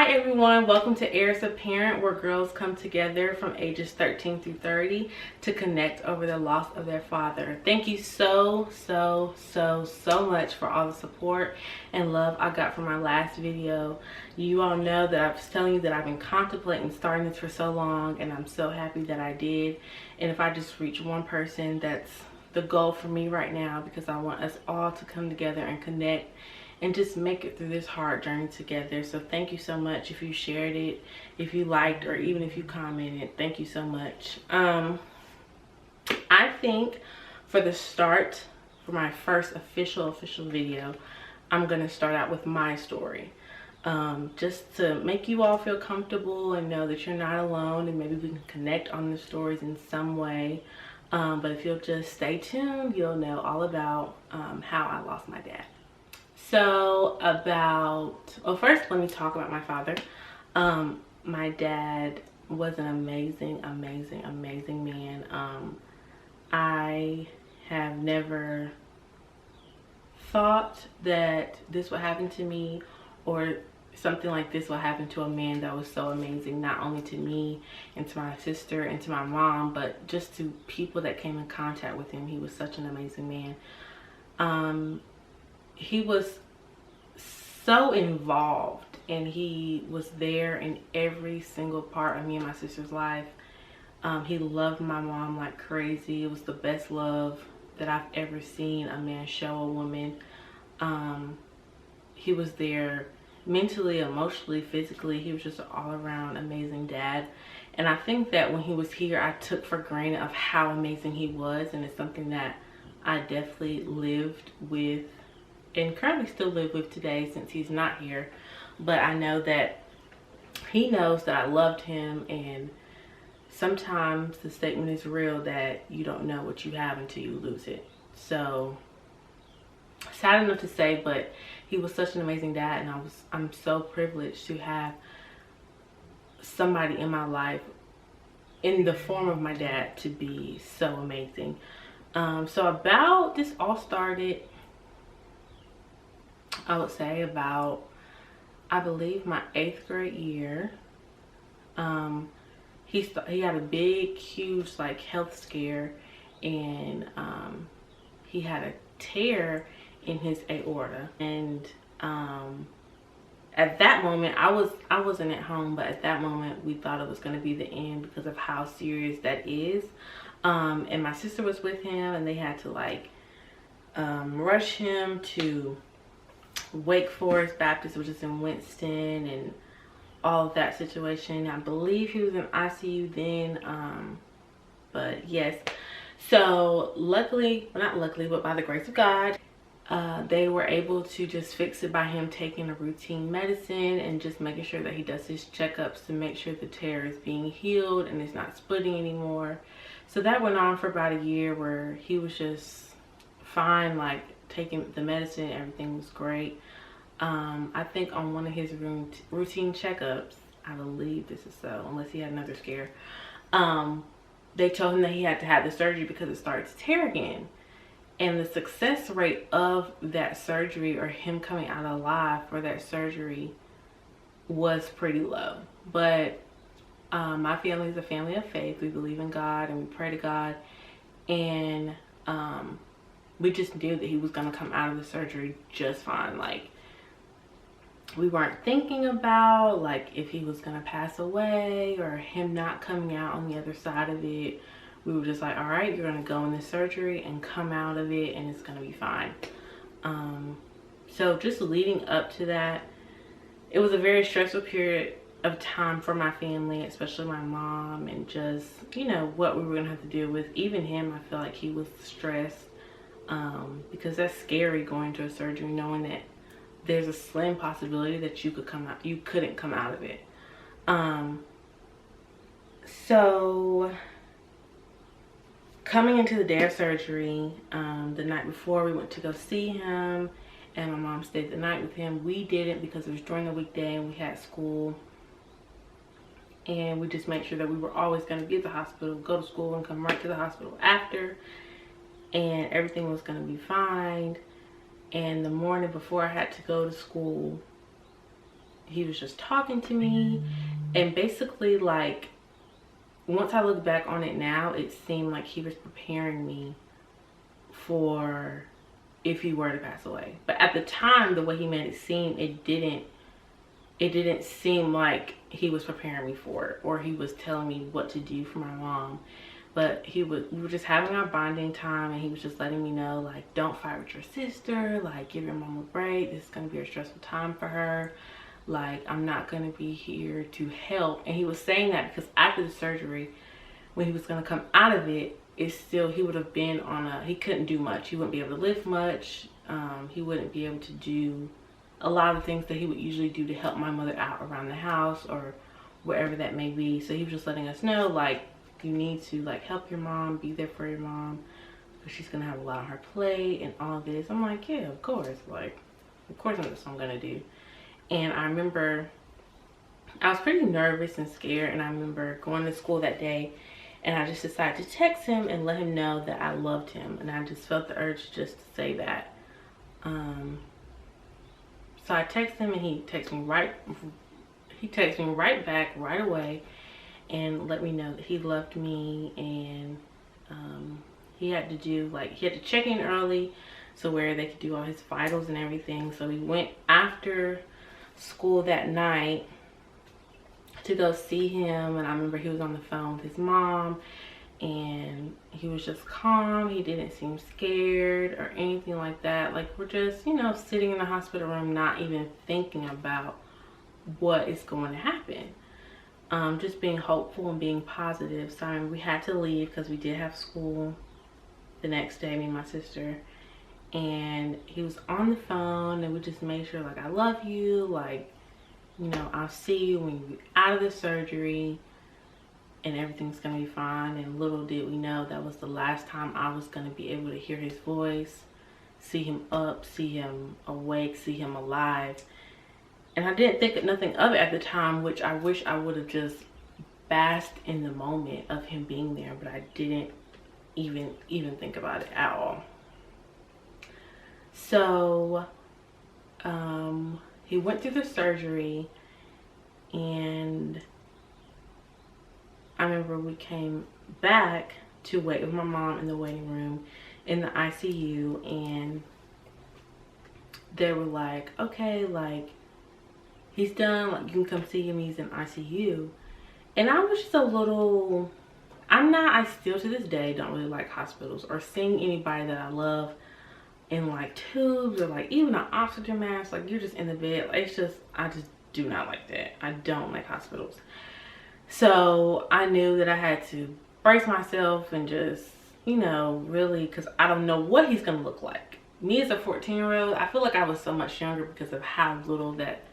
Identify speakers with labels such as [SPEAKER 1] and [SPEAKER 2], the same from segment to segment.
[SPEAKER 1] Hi everyone, welcome to Heiress Apparent, where girls come together from ages 13 through 30 to connect over the loss of their father. Thank you so much for all the support and love I got from my last video. You all know that I was telling you that I've been contemplating starting this for so long, and I'm so happy that I did. And if I just reach one person, that's the goal for me right now, because I want us all to come together and connect and just make it through this hard journey together. So thank you so much if you shared it, if you liked, or even if you commented. Thank you so much. I think for the start, for my first official video, I'm gonna start out with my story, just to make you all feel comfortable and know that you're not alone, and maybe we can connect on the stories in some way. But if you'll just stay tuned, you'll know all about how I lost my dad. So first let me talk about my father. My dad was an amazing man. I have never thought that this would happen to me, or something like this will happen to a man that was so amazing, not only to me and to my sister and to my mom, but just to people that came in contact with him. He was such an amazing man. He was so involved, and he was there in every single part of me and my sister's life. He loved my mom like crazy. It was the best love that I've ever seen a man show a woman. He was there mentally, emotionally, physically. He was just an all-around amazing dad. And I think that when he was here, I took for granted of how amazing he was, and it's something that I definitely lived with and currently still live with today since he's not here. But I know that he knows that I loved him, and sometimes the statement is real that you don't know what you have until you lose it. So sad enough to say, but he was such an amazing dad, and I'm so privileged to have somebody in my life in the form of my dad to be so amazing. So this all started, I would say, about, I believe, my 8th grade year. He had a big, huge, like, health scare, and he had a tear in his aorta. And at that moment, I wasn't at home, but at that moment we thought it was going to be the end because of how serious that is. And my sister was with him, and they had to like rush him to Wake Forest Baptist, which is in Winston, and all of that situation. I believe he was in ICU then, but yes. So luckily, well, not luckily, but by the grace of God, they were able to just fix it by him taking a routine medicine and just making sure that he does his checkups to make sure the tear is being healed and it's not splitting anymore. So that went on for about a year, where he was just fine, like taking the medicine, everything was great. I think on one of his routine checkups, I believe this is so, unless he had another scare, they told him that he had to have the surgery because it started to tear again. And the success rate of that surgery, or him coming out alive for that surgery, was pretty low. But my family is a family of faith. We believe in God and we pray to God, and we just knew that he was going to come out of the surgery just fine. Like, we weren't thinking about like if he was going to pass away or him not coming out on the other side of it. We were just like, all right, you're going to go in this surgery and come out of it, and it's going to be fine. So just leading up to that, it was a very stressful period of time for my family, especially my mom, and just, you know, what we were going to have to deal with. Even him, I feel like he was stressed, because that's scary, going to a surgery knowing that there's a slim possibility that you couldn't come out of it. So coming into the day of surgery, the night before, we went to go see him, and my mom stayed the night with him. We didn't, because it was during the weekday and we had school, and we just made sure that we were always going to be at the hospital, go to school, and come right to the hospital after, and everything was going to be fine. And the morning before I had to go to school, he was just talking to me, and basically, like, once I look back on it now, it seemed like he was preparing me for if he were to pass away. But at the time, the way he made it seem, it didn't seem like he was preparing me for it, or he was telling me what to do for my mom. But we were just having our bonding time, and he was just letting me know, like, don't fight with your sister, like, give your mom a break, this is going to be a stressful time for her, like, I'm not going to be here to help. And he was saying that because after the surgery, when he was going to come out of it, he would have been he couldn't do much. He wouldn't be able to lift much. He wouldn't be able to do a lot of things that he would usually do to help my mother out around the house or wherever that may be. So he was just letting us know, like, you need to, like, help your mom, be there for your mom, because she's gonna have a lot on her plate and all this. I'm like, yeah, of course, like, of course that's what I'm gonna do. And I remember I was pretty nervous and scared, and I remember going to school that day, and I just decided to text him and let him know that I loved him, and I just felt the urge just to say that. So I texted him, and he texted me right back right away and let me know that he loved me. And he had to check in early so where they could do all his vitals and everything. So we went after school that night to go see him, and I remember he was on the phone with his mom, and he was just calm. He didn't seem scared or anything like that. Like, we're just, you know, sitting in the hospital room, not even thinking about what is going to happen. Just being hopeful and being positive. So I mean, we had to leave because we did have school the next day, me and my sister. And he was on the phone, and we just made sure, like, I love you, like, you know, I'll see you when you're out of the surgery, and everything's gonna be fine. And little did we know that was the last time I was gonna be able to hear his voice, see him up, see him awake, see him alive. And I didn't think nothing of it at the time, which I wish I would have just basked in the moment of him being there, but I didn't even think about it at all. So he went through the surgery, and I remember we came back to wait with my mom in the waiting room in the ICU, and they were like, okay, like, he's done, like, you can come see him, he's in ICU. And I was just a little, I still to this day don't really like hospitals or seeing anybody that I love in, like, tubes or, like, even an oxygen mask. Like, you're just in the bed. Like, it's just, I just do not like that. I don't like hospitals. So I knew that I had to brace myself and just, you know, really, because I don't know what he's gonna look like. Me as a 14-year-old, I feel like I was so much younger because of how little that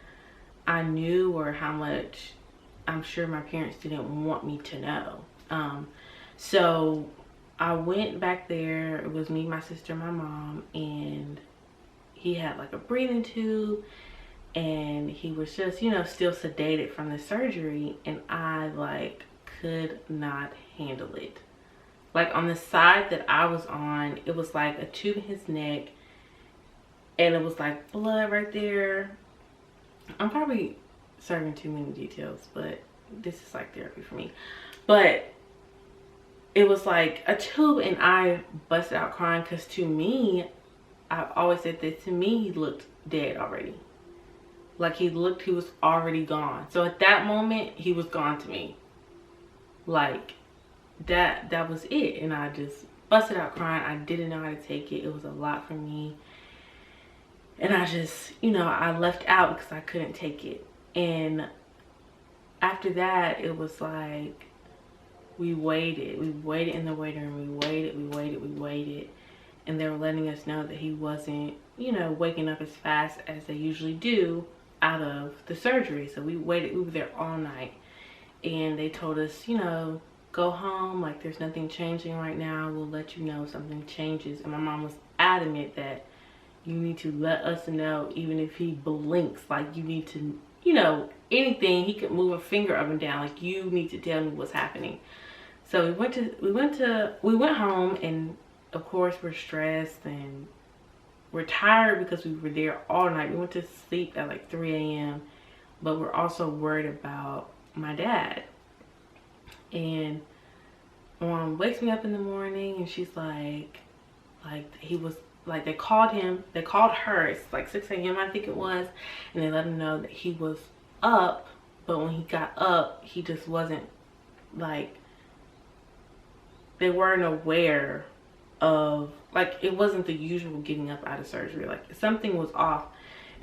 [SPEAKER 1] I knew, or how much I'm sure my parents didn't want me to know. So I went back there. It was me, my sister, my mom, and he had, like, a breathing tube, and he was just, you know, still sedated from the surgery, and I, like, could not handle it. Like, on the side that I was on, it was like a tube in his neck, and it was like blood right there. I'm probably serving too many details, but this is like therapy for me. But it was like a tube, and I busted out crying because to me, I've always said that to me, he looked dead already. Like, he was already gone. So at that moment, he was gone to me. Like, that was it. And I just busted out crying. I didn't know how to take it. It was a lot for me. And I just, you know, I left out because I couldn't take it. And after that, it was like, we waited in the waiting room. We waited. And they were letting us know that he wasn't, you know, waking up as fast as they usually do out of the surgery. So we waited. We were there all night. And they told us, you know, go home. Like, there's nothing changing right now. We'll let you know if something changes. And my mom was adamant that you need to let us know, even if he blinks. Like, you need to, you know, anything. He could move a finger up and down. Like, you need to tell me what's happening. So we went home, and of course we're stressed and we're tired because we were there all night. We went to sleep at like 3 a.m. but we're also worried about my dad. And my mom wakes me up in the morning and she's like he was like, they called her, it's like 6 a.m. I think it was, and they let him know that he was up, but when he got up, he just wasn't like, they weren't aware of, like, it wasn't the usual getting up out of surgery. Like, something was off.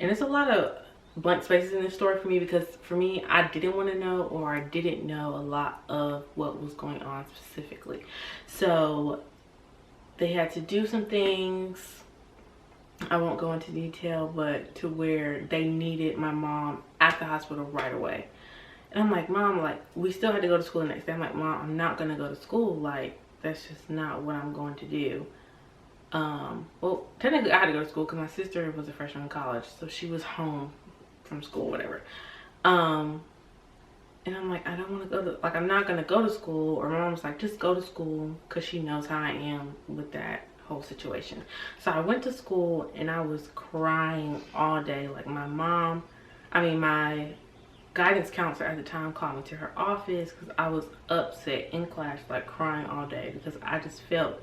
[SPEAKER 1] And there's a lot of blank spaces in this story for me, because for me, I didn't want to know, or I didn't know a lot of what was going on specifically. So they had to do some things, I won't go into detail, but to where they needed my mom at the hospital right away. And I'm like, Mom, like, we still had to go to school the next day. I'm like, Mom, I'm not gonna go to school. Like, that's just not what I'm going to do. Well, technically I had to go to school because my sister was a freshman in college, so she was home from school, whatever. And I'm like, I don't want to go to, like, I'm not gonna go to school. Or my mom's like, just go to school, because she knows how I am with that whole situation. So I went to school and I was crying all day. Like, my guidance counselor at the time called me to her office because I was upset in class, like crying all day, because I just felt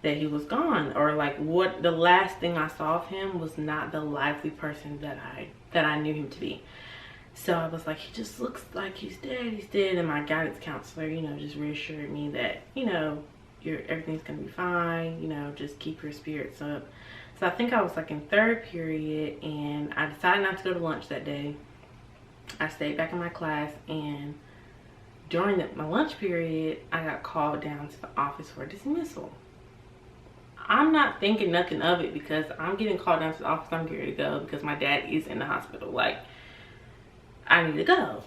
[SPEAKER 1] that he was gone, or like, what, the last thing I saw of him was not the lively person that I knew him to be. So I was like, he just looks like he's dead. And my guidance counselor, you know, just reassured me that, you know, everything's gonna be fine, you know, just keep your spirits up. So I think I was like in third period, and I decided not to go to lunch that day. I stayed back in my class, and during my lunch period, I got called down to the office for dismissal. I'm not thinking nothing of it, because I'm getting called down to the office. I'm getting ready to go because my dad is in the hospital. Like, I need to go.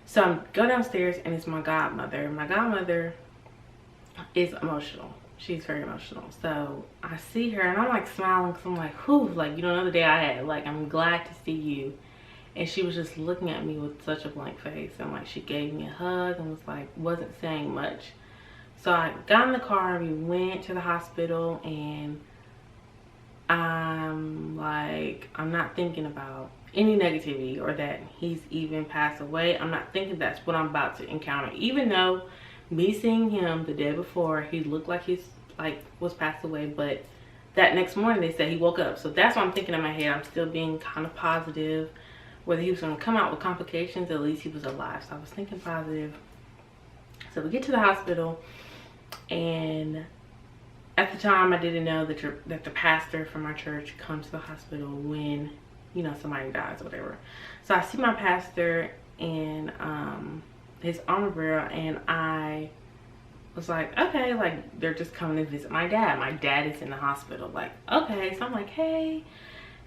[SPEAKER 1] So I go downstairs, and it's my godmother. My godmother is emotional. She's very emotional. So I see her, and I'm like smiling, because I'm like, whew, like, you don't know the day I had. Like, I'm glad to see you. And she was just looking at me with such a blank face, and like, she gave me a hug and was like, wasn't saying much. So I got in the car, and we went to the hospital, and I'm like, I'm not thinking about any negativity or that he's even passed away. I'm not thinking that's what I'm about to encounter, even though me seeing him the day before, he looked like he's like was passed away, but that next morning they said he woke up. So that's what I'm thinking in my head. I'm still being kind of positive. Whether he was going to come out with complications, at least he was alive. So I was thinking positive. So we get to the hospital, and at the time I didn't know that the pastor from our church comes to the hospital when, you know, somebody dies or whatever. So I see my pastor and his armor bearer, and I was like, okay, like, they're just coming to visit my dad. My dad is in the hospital. Like, okay. So I'm like, hey,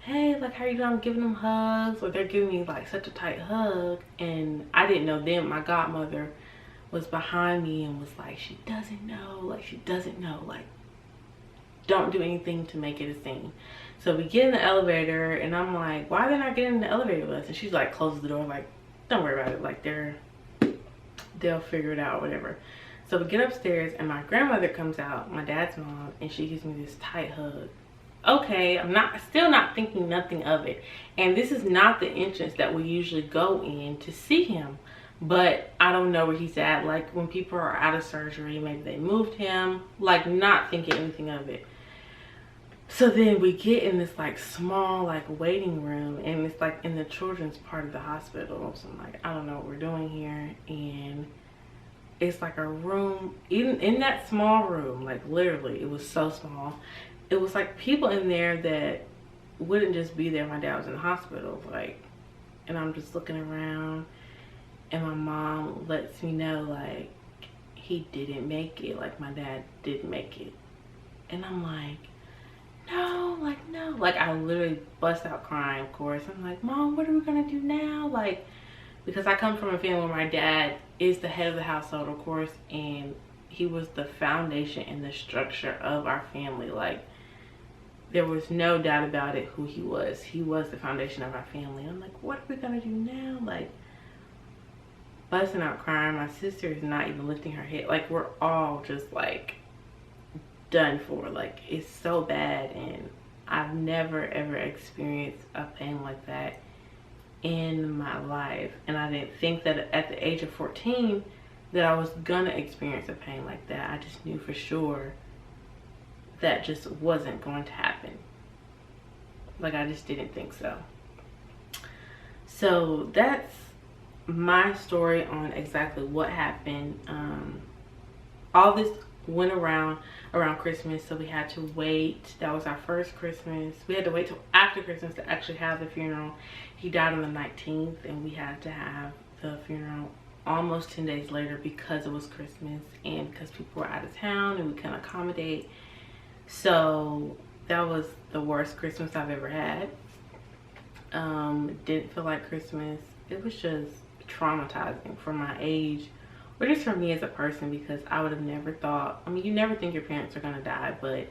[SPEAKER 1] like, how you doing? I'm giving them hugs, or they're giving me like such a tight hug. And I didn't know them. My godmother was behind me and was like, she doesn't know, like, don't do anything to make it a scene. So we get in the elevator, and I'm like, why are they not getting in the elevator with us? And she's like, closes the door, like, don't worry about it, like, they'll figure it out or whatever. So we get upstairs, and my grandmother comes out, my dad's mom, and she gives me this tight hug. Okay, I'm still not thinking nothing of it. And this is not the entrance that we usually go in to see him. But I don't know where he's at. Like, when people are out of surgery, maybe they moved him. Like, not thinking anything of it. So then we get in this like small like waiting room, and it's like in the children's part of the hospital. So I'm like, I don't know what we're doing here. And it's like a room, even in that small room, like literally it was so small, it was like people in there that wouldn't just be there. My dad was in the hospital, like, and I'm just looking around, and my mom lets me know like he didn't make it, like my dad didn't make it. And I'm like, no, like, no. Like, I literally bust out crying, of course. I'm like, Mom, what are we gonna do now? Like, because I come from a family where my dad is the head of the household, of course, and he was the foundation and the structure of our family. Like, there was no doubt about it who he was. He was the foundation of our family. I'm like, what are we gonna do now? Like, busting out crying. My sister is not even lifting her head. Like, we're all just like done for. Like, it's so bad, and I've never ever experienced a pain like that in my life, and I didn't think that at the age of 14 that I was gonna experience a pain like that. I just knew for sure that just wasn't going to happen. Like, I just didn't think so. So that's my story on exactly what happened. All this went around Christmas, so we had to wait. That was our first Christmas. We had to wait till after Christmas to actually have the funeral. He died on the 19th, and we had to have the funeral almost 10 days later because it was Christmas and because people were out of town and we couldn't accommodate. So that was the worst Christmas I've ever had. Didn't feel like Christmas. It was just traumatizing for my age, or just for me as a person, because I would have never thought, I mean, you never think your parents are gonna die, but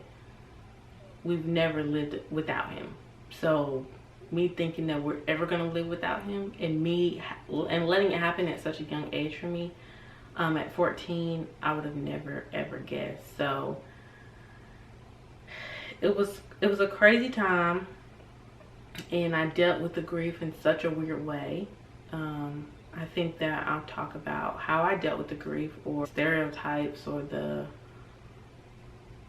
[SPEAKER 1] we've never lived without him. So me thinking that we're ever gonna live without him, and letting it happen at such a young age for me, at 14, I would have never ever guessed. So it was a crazy time, and I dealt with the grief in such a weird way. I think that I'll talk about how I dealt with the grief, or stereotypes, or the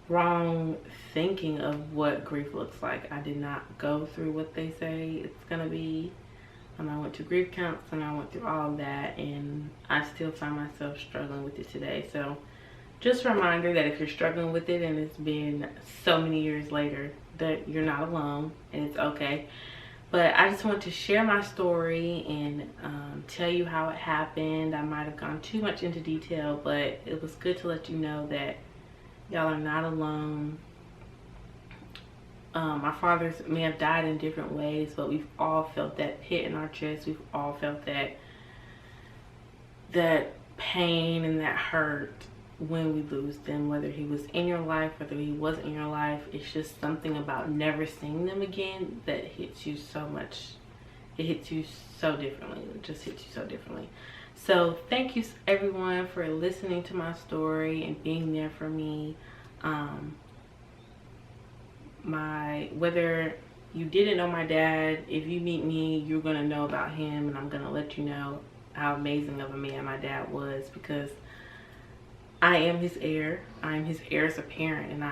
[SPEAKER 1] wrong thinking of what grief looks like. I did not go through what they say it's gonna be. I went to grief counseling, I went through all of that, and I still find myself struggling with it today. So just a reminder that if you're struggling with it and it's been so many years later, that you're not alone, and it's okay. But I just want to share my story and tell you how it happened. I might have gone too much into detail, but it was good to let you know that y'all are not alone. Our fathers may have died in different ways, but we've all felt that pit in our chest. We've all felt that pain and that hurt when we lose them, whether he was in your life, whether he wasn't in your life. It's just something about never seeing them again that hits you so much. It hits you so differently. It just hits you so differently. So thank you everyone for listening to my story and being there for me. Whether you didn't know my dad, if you meet me, you're gonna know about him, and I'm gonna let you know how amazing of a man my dad was, because I am his heir. I am his heiress apparent, and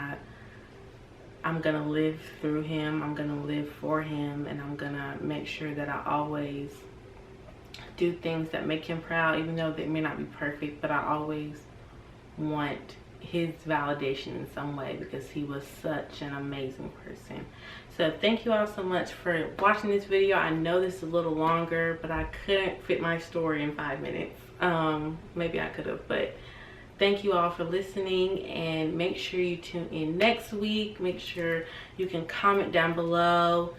[SPEAKER 1] I'm gonna live through him. I'm gonna live for him, and I'm gonna make sure that I always do things that make him proud, even though they may not be perfect. But I always want his validation in some way, because he was such an amazing person. So thank you all so much for watching this video. I know this is a little longer, but I couldn't fit my story in 5 minutes. Maybe I could have, but thank you all for listening, and make sure you tune in next week. Make sure you can comment down below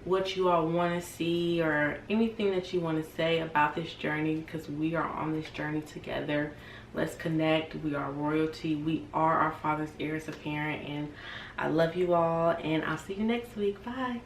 [SPEAKER 1] what you all want to see, or anything that you want to say about this journey, because we are on this journey together. Let's connect. We are royalty. We are our Father's heiress apparent, and I love you all, and I'll see you next week. Bye.